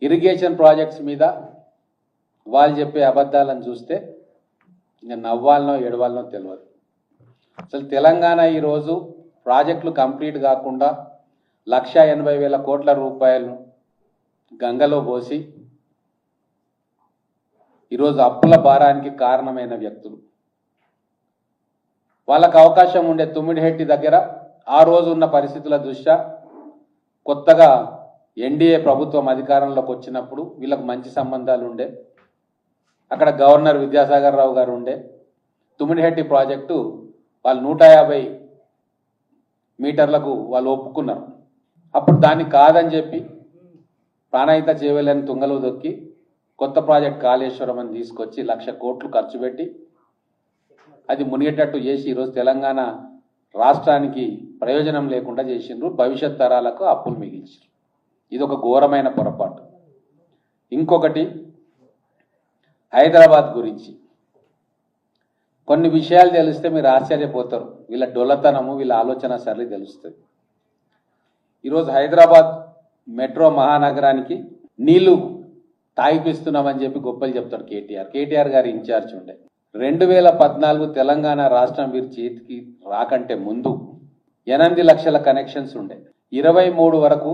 Irrigation projects మీద వాళ్ళు చెప్పే అబద్ధాలను చూస్తే ఇంకా నవ్వాలనో ఏడవాలనో తెలియదు. అసలు తెలంగాణ ఈరోజు ప్రాజెక్టులు కంప్లీట్ కాకుండా 1,80,000 కోట్ల రూపాయలు గంగలో పోసి ఈరోజు అప్పుల భారానికి కారణమైన వ్యక్తులు. వాళ్ళకు అవకాశం ఉండే తుమ్మిడిహెట్టి దగ్గర ఆ రోజు ఉన్న పరిస్థితుల దృష్ట్యా కొత్తగా ఎన్డీఏ ప్రభుత్వం అధికారంలోకి వచ్చినప్పుడు వీళ్ళకు మంచి సంబంధాలు ఉండే, అక్కడ గవర్నర్ విద్యాసాగర్ రావు గారు ఉండే. తుమ్మిడిహెట్టి ప్రాజెక్టు వాళ్ళు 150 మీటర్లకు వాళ్ళు ఒప్పుకున్నారు. అప్పుడు దాన్ని కాదని చెప్పి ప్రాణహిత చేవెళ్ళని తుంగలో దొక్కి కొత్త ప్రాజెక్ట్ కాళేశ్వరం అని తీసుకొచ్చి 1,00,000 కోట్లు ఖర్చు పెట్టి అది మునిగేటట్టు చేసి ఈరోజు తెలంగాణ రాష్ట్రానికి ప్రయోజనం లేకుండా చేసిండ్రు. భవిష్యత్ తరాలకు అప్పులు మిగిల్చారు. ఇది ఒక ఘోరమైన పొరపాటు. ఇంకొకటి హైదరాబాద్ గురించి కొన్ని విషయాలు తెలిస్తే మీరు ఆశ్చర్యపోతారు. వీళ్ళ డొల్లతనము, వీళ్ళ ఆలోచన సరళి తెలుస్తుంది. ఈరోజు హైదరాబాద్ మెట్రో మహానగరానికి నీళ్లు తాగిపిస్తున్నామని చెప్పి గొప్పలు చెప్తాడు కేటీఆర్ గారి ఇన్ఛార్జ్ ఉండే. 2014 తెలంగాణ రాష్ట్రం వీరి చేతికి రాకంటే ముందు 8 లక్షల కనెక్షన్స్ ఉండే. 23 వరకు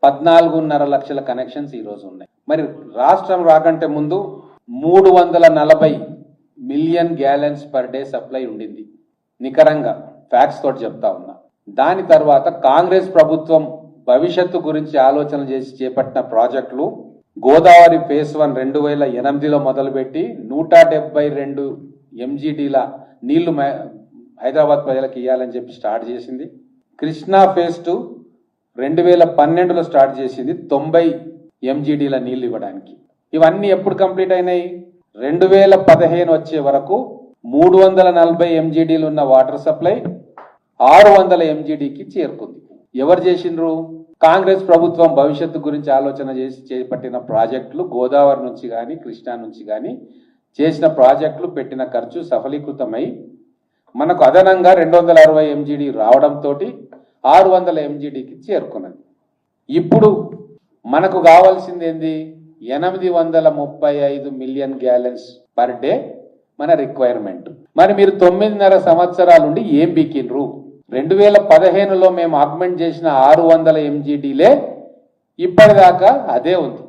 14.5 లక్షల కనెక్షన్స్ ఈరోజు ఉన్నాయి. మరి రాష్ట్రం రాకంటే ముందు 340 million gallons per day supply ఉండింది. నికరంగా ఫ్యాక్ట్స్ తోటి చెప్తా ఉన్నా. దాని తర్వాత కాంగ్రెస్ ప్రభుత్వం భవిష్యత్తు గురించి ఆలోచన చేసి చేపట్టిన ప్రాజెక్టులు గోదావరి ఫేజ్ 1 2008లో మొదలుపెట్టి 172 MGDల నీళ్లు హైదరాబాద్ ప్రజలకు ఇవ్వాలని చెప్పి స్టార్ట్ చేసింది. కృష్ణా ఫేజ్ 2 2012లో స్టార్ట్ చేసింది 90 MGDల నీళ్లు ఇవ్వడానికి. ఇవన్నీ ఎప్పుడు కంప్లీట్ అయినాయి? 2015 వచ్చే వరకు 340 MGDలు ఉన్న వాటర్ సప్లై 600 MGDకి చేరుకుంది. ఎవరు చేసిండ్రు? కాంగ్రెస్ ప్రభుత్వం భవిష్యత్తు గురించి ఆలోచన చేసి చేపట్టిన ప్రాజెక్టులు గోదావరి నుంచి కానీ కృష్ణా నుంచి కానీ చేసిన ప్రాజెక్టులు పెట్టిన ఖర్చు సఫలీకృతమై మనకు అదనంగా 260 MGD రావడంతో 600 MGDకి చేరుకున్నది. ఇప్పుడు మనకు కావాల్సింది ఏంది? 835 మిలియన్ గ్యాలన్స్ పర్ డే మన రిక్వైర్మెంట్. మరి మీరు 9.5 సంవత్సరాలుండి ఏం బీకిండ్రు? 2015లో మేము ఆగ్మెంట్ చేసిన 600 MGDలే ఇప్పటిదాకా అదే ఉంది.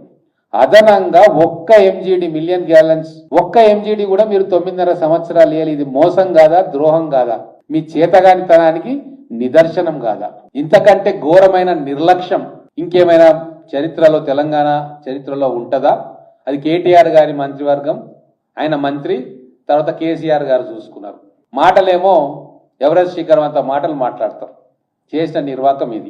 అదనంగా 1 MGD మిలియన్ గ్యాలన్స్, 1 MGD కూడా మీరు 9.5 సంవత్సరాలు వేయాలి. ఇది మోసం కాదా? ద్రోహం కాదా? మీ చేతగానితనానికి నిదర్శనం కాదా? ఇంతకంటే ఘోరమైన నిర్లక్ష్యం ఇంకేమైనా చరిత్రలో, తెలంగాణ చరిత్రలో ఉంటుందా? అది కేటీఆర్ గారి మంత్రివర్గం, ఆయన మంత్రి, తర్వాత కేసీఆర్ గారు చూసుకున్నారు. మాటలేమో ఎవరెస్ట్ శిఖరం అంత మాటలు మాట్లాడతారు. చేసిన నిర్వాకం ఇది.